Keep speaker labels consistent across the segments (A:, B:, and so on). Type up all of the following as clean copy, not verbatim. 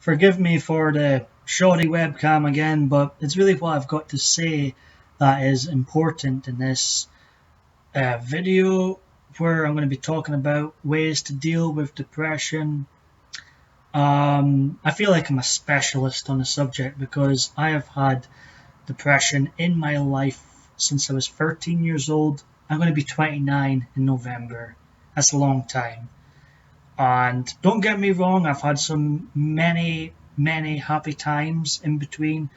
A: Forgive me for the shoddy webcam again, but it's really what I've got to say that is important in this video, where I'm going to be talking about ways to deal with depression. I feel like I'm a specialist on the subject because I have had depression in my life since I was 13 years old. I'm going to be 29 in November. That's a long time. And don't get me wrong, I've had some many happy times in between,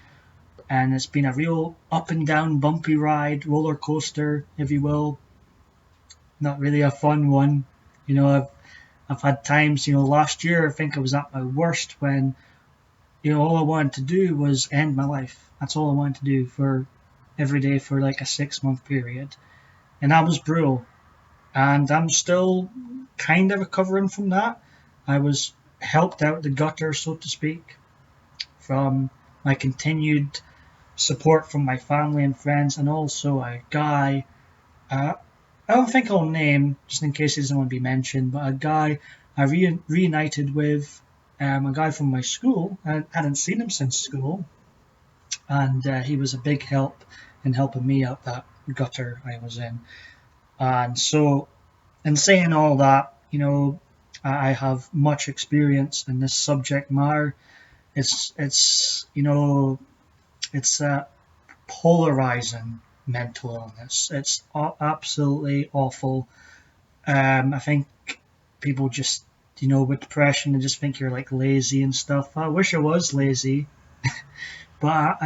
A: and it's been a real up and down bumpy ride, roller coaster, if you will. Not really a fun one. I've had times, last year I think I was at my worst when, all I wanted to do was end my life. That's all I wanted to do for every day for like a 6-month period. And that was brutal. And I'm still kind of recovering from that. I was helped out the gutter, so to speak, from my continued support from my family and friends, and also a guy, I don't think I'll name, just in case he doesn't want to be mentioned, but a guy I reunited with, a guy from my school. I hadn't seen him since school, and he was a big help in helping me out that gutter I was in. And so, in saying all that, I have much experience in this subject matter. It's a polarizing mental illness. It's absolutely awful. I think people just, with depression, they just think you're like lazy and stuff. I wish I was lazy, but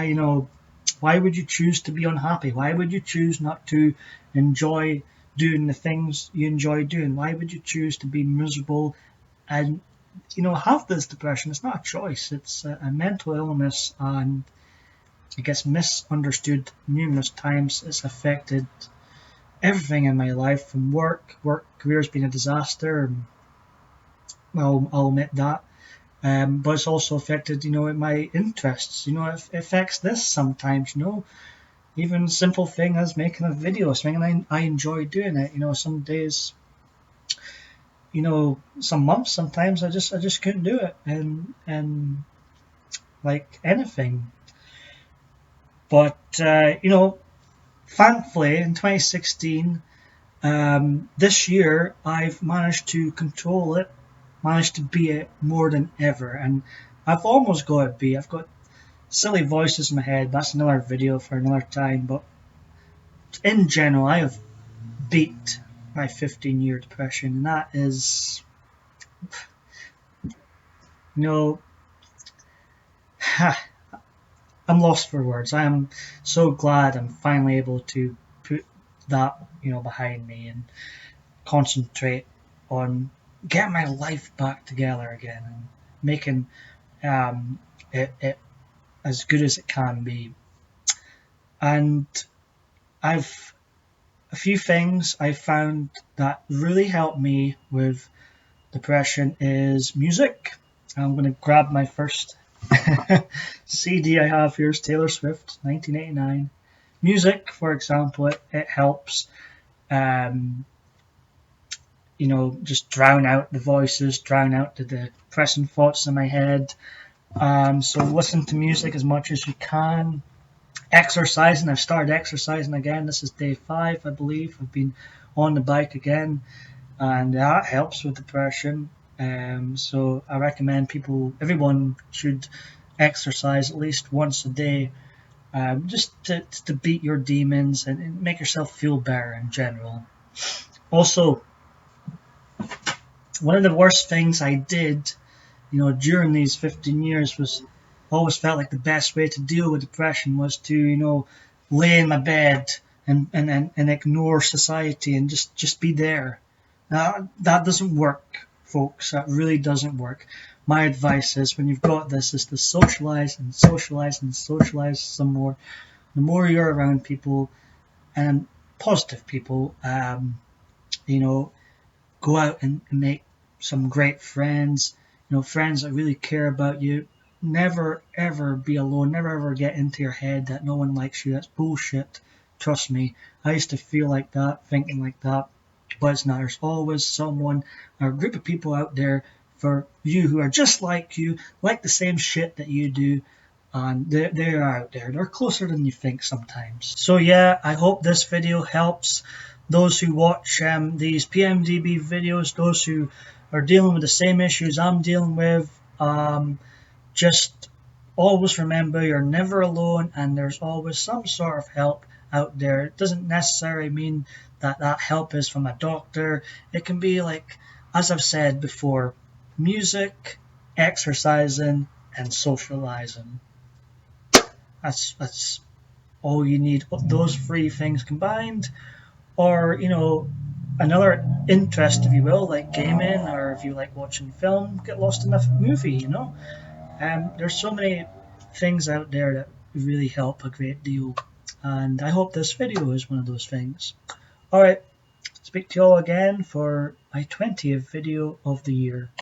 A: why would you choose to be unhappy? Why would you choose not to enjoy doing the things you enjoy doing? Why would you choose to be miserable and have this depression? It's not a choice. It's a mental illness, and it gets misunderstood numerous times. It's affected everything in my life, from work career's been a disaster, and I'll admit that. But it's also affected, my interests. It affects this sometimes, even simple thing as making a video, something I enjoy doing it. Some days, some months, sometimes I just couldn't do it, and like anything. But thankfully in 2016, this year, I've managed to control it, managed to beat it more than ever, and I've almost got it beat. I've got silly voices in my head. That's another video for another time. But in general, I have beat my 15-year depression, and that is, I'm lost for words. I am so glad I'm finally able to put that, behind me and concentrate on getting my life back together again and making it as good as it can be. And I've a few things I found that really helped me with depression is music. I'm going to grab my first CD I have here. Is Taylor Swift, 1989. Music, for example, it helps just drown out the voices, drown out the depressing thoughts in my head. So listen to music as much as you can. Exercising, I've started exercising again. This is day 5, I believe. I've been on the bike again, and that helps with depression. So I recommend everyone should exercise at least once a day, just to beat your demons and make yourself feel better in general. Also, one of the worst things I did, during these 15 years was always felt like the best way to deal with depression was to, lay in my bed and ignore society and just be there. Now, that doesn't work, folks. That really doesn't work. My advice is, when you've got this, is to socialize and socialize and socialize some more. The more you're around people, and positive people, go out and make some great friends, friends that really care about you. Never ever be alone. Never ever get into your head that no one likes you. That's bullshit. Trust me. I used to feel like that, thinking like that, but it's not. There's always someone or a group of people out there for you who are just like you, like the same shit that you do. And they're out there. They're closer than you think sometimes. So yeah, I hope this video helps those who watch these PMDB videos, those who are dealing with the same issues I'm dealing with. Just always remember you're never alone, and there's always some sort of help out there. It doesn't necessarily mean that that help is from a doctor. It can be like, as I've said before, music, exercising, and socializing. That's all you need. Those three things combined, or another interest, if you will, like gaming, or if you like watching film, get lost in a movie. There's so many things out there that really help a great deal, and I hope this video is one of those things. All right, speak to you all again for my 20th video of the year.